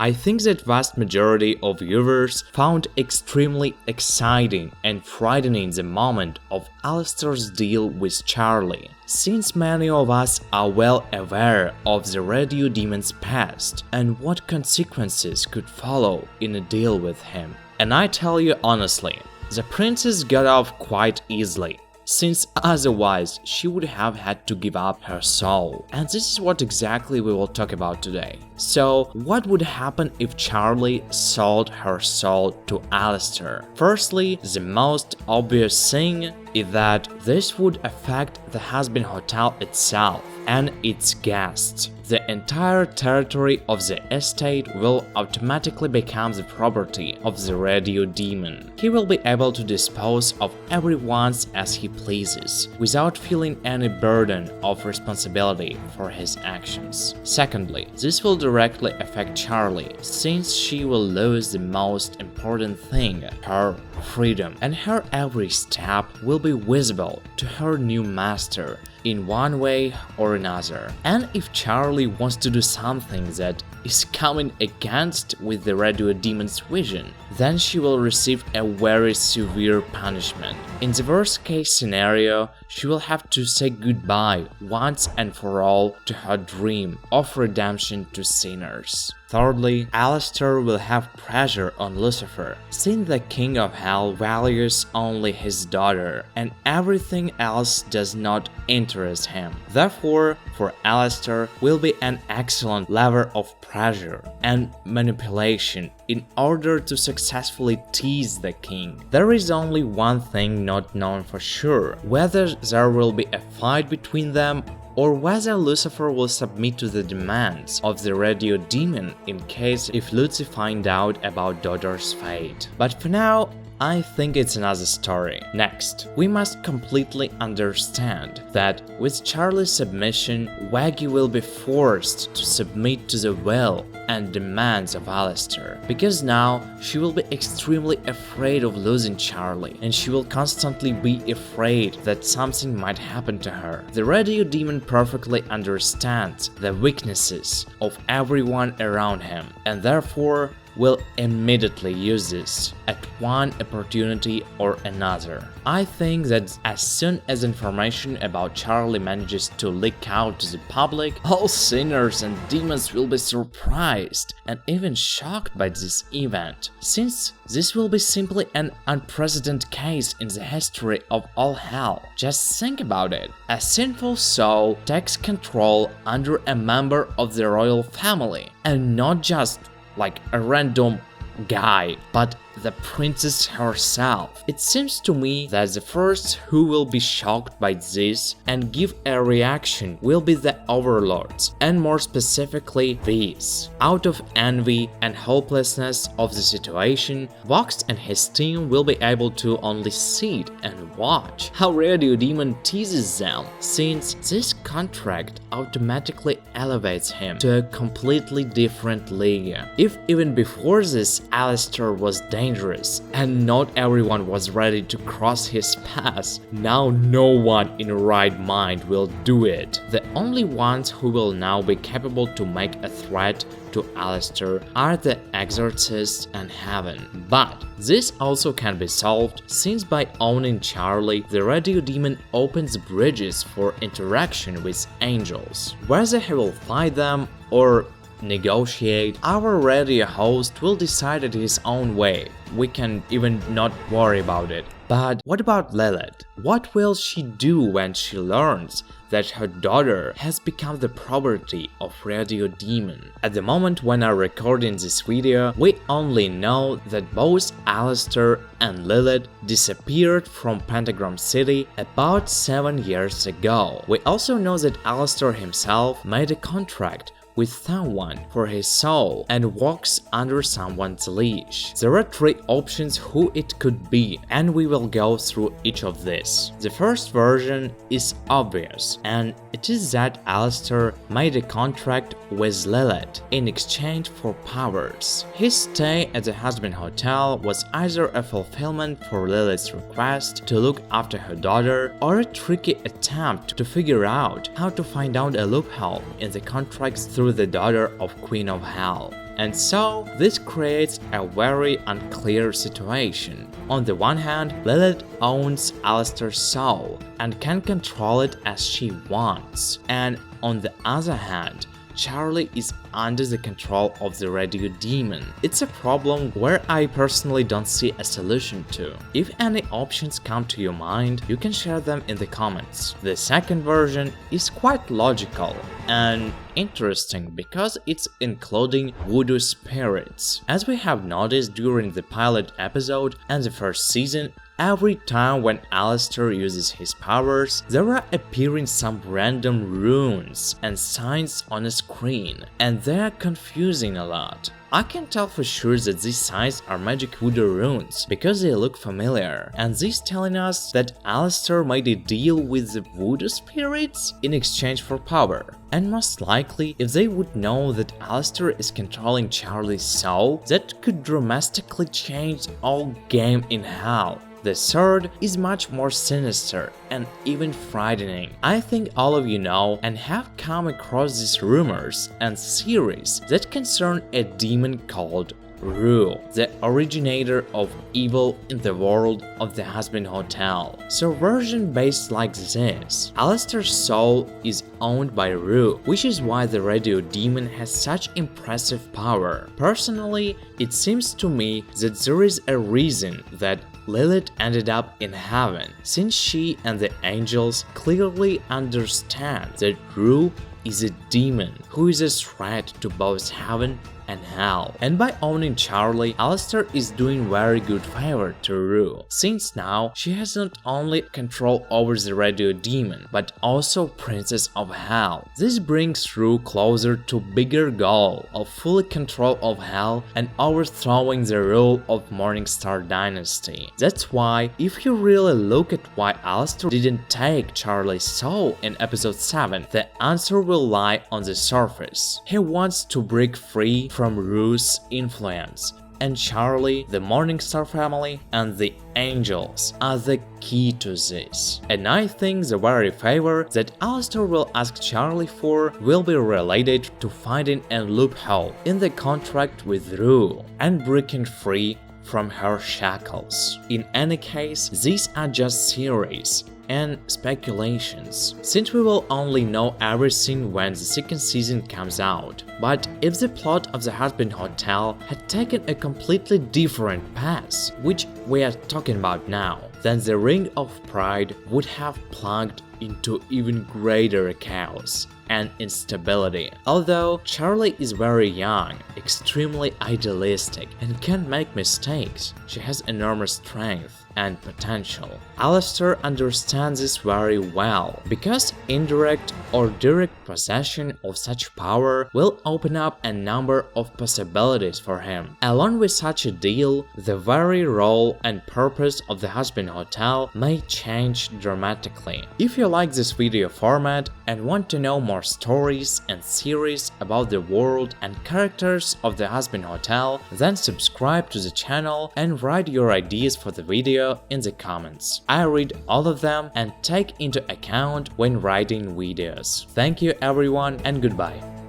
I think that vast majority of viewers found extremely exciting and frightening the moment of Alastor's deal with Charlie, since many of us are well aware of the radio demon's past and what consequences could follow in a deal with him. And I tell you honestly, the princess got off quite easily, since otherwise she would have had to give up her soul. And this is what exactly we will talk about today. So, what would happen if Charlie sold her soul to Alastor? Firstly, the most obvious thing is that this would affect the Has-Been Hotel itself and its guests. The entire territory of the estate will automatically become the property of the radio demon. He will be able to dispose of everyone as he pleases, without feeling any burden of responsibility for his actions. Secondly, this will directly affect Charlie, since she will lose the most important thing, her freedom, and her every step will be visible to her new master in one way or another. And if Charlie wants to do something that is coming against with the radio demon's vision, then she will receive a very severe punishment. In the worst case scenario, she will have to say goodbye once and for all to her dream of redemption to sinners. Thirdly, Alastor will have pressure on Lucifer, since the King of Hell values only his daughter, and everything else does not interest him. Therefore, for Alastor will be an excellent lever of pressure and manipulation in order to successfully tease the king. There is only one thing not known for sure, whether there will be a fight between them or whether Lucifer will submit to the demands of the radio demon in case if Lucy find out about daughter's fate. But for now, I think it's another story. Next, we must completely understand that with Charlie's submission, Waggy will be forced to submit to the will and demands of Alastor, because now she will be extremely afraid of losing Charlie, and she will constantly be afraid that something might happen to her. The radio demon perfectly understands the weaknesses of everyone around him, and therefore will immediately use this at one opportunity or another. I think that as soon as information about Charlie manages to leak out to the public, all sinners and demons will be surprised and even shocked by this event, since this will be simply an unprecedented case in the history of all hell. Just think about it. A sinful soul takes control under a member of the royal family, and not just like a random guy, but the princess herself. It seems to me that the first who will be shocked by this and give a reaction will be the overlords, and more specifically these. Out of envy and hopelessness of the situation, Vox and his team will be able to only sit and watch how Radio Demon teases them, since this contract automatically elevates him to a completely different league. If even before this Alastor was dangerous and not everyone was ready to cross his path, now no one in the right mind will do it. The only ones who will now be capable to make a threat to Alastor are the exorcists and heaven. But this also can be solved, since by owning Charlie, the radio demon opens bridges for interaction with angels. Whether he will fight them or negotiate, our radio host will decide it his own way. We can even not worry about it. But what about Lilith? What will she do when she learns that her daughter has become the property of Radio Demon? At the moment when I'm recording this video, we only know that both Alastor and Lilith disappeared from Pentagram City about 7 years ago. We also know that Alastor himself made a contract with someone for his soul and walks under someone's leash. There are 3 options who it could be, and we will go through each of these. The first version is obvious, and it is that Alastor made a contract with Lilith in exchange for powers. His stay at the Has-Been Hotel was either a fulfillment for Lilith's request to look after her daughter, or a tricky attempt to figure out how to find out a loophole in the contracts through the daughter of Queen of Hell. And so, this creates a very unclear situation. On the one hand, Lilith owns Alastor's soul and can control it as she wants, and on the other hand, Charlie is under the control of the radio demon. It's a problem where I personally don't see a solution to. If any options come to your mind, you can share them in the comments. The second version is quite logical and interesting because it's including voodoo spirits. As we have noticed during the pilot episode and the first season, every time when Alastor uses his powers, there are appearing some random runes and signs on a screen, and they're confusing a lot. I can tell for sure that these signs are magic voodoo runes because they look familiar, and this telling us that Alastor made a deal with the voodoo spirits in exchange for power. And most likely, if they would know that Alastor is controlling Charlie's soul, that could dramatically change all game in hell. The third is much more sinister and even frightening. I think all of you know and have come across these rumors and theories that concern a demon called Rue, the originator of evil in the world of the Husband Hotel. So version based like this, Alastor's soul is owned by Rue, which is why the radio demon has such impressive power. Personally, it seems to me that there is a reason that Lilith ended up in heaven, since she and the angels clearly understand that Rue is a demon who is a threat to both heaven and hell. And by owning Charlie, Alastor is doing very good favor to Rue, since now she has not only control over the radio demon, but also Princess of Hell. This brings Rue closer to bigger goal of fully control of Hell and overthrowing the rule of Morningstar Dynasty. That's why, if you really look at why Alastor didn't take Charlie's soul in episode 7, the answer will lie on the surface. He wants to break free from Rue's influence, and Charlie, the Morningstar family, and the angels are the key to this. And I think the very favor that Alastor will ask Charlie for will be related to finding a loophole in the contract with Rue and breaking free from her shackles. In any case, these are just theories and speculations, since we will only know everything when the second season comes out. But if the plot of the Husband Hotel had taken a completely different path, which we are talking about now, then the Ring of Pride would have plunged into even greater chaos and instability. Although Charlie is very young, extremely idealistic, and can make mistakes, she has enormous strength and potential. Alastor understands this very well, because indirect or direct possession of such power will open up a number of possibilities for him. Along with such a deal, the very role and purpose of the Husband Hotel may change dramatically. If you like this video format and want to know more stories and theories about the world and characters of the Husband Hotel, then subscribe to the channel and write your ideas for the video in the comments. I read all of them and take into account when writing videos. Thank you everyone and goodbye.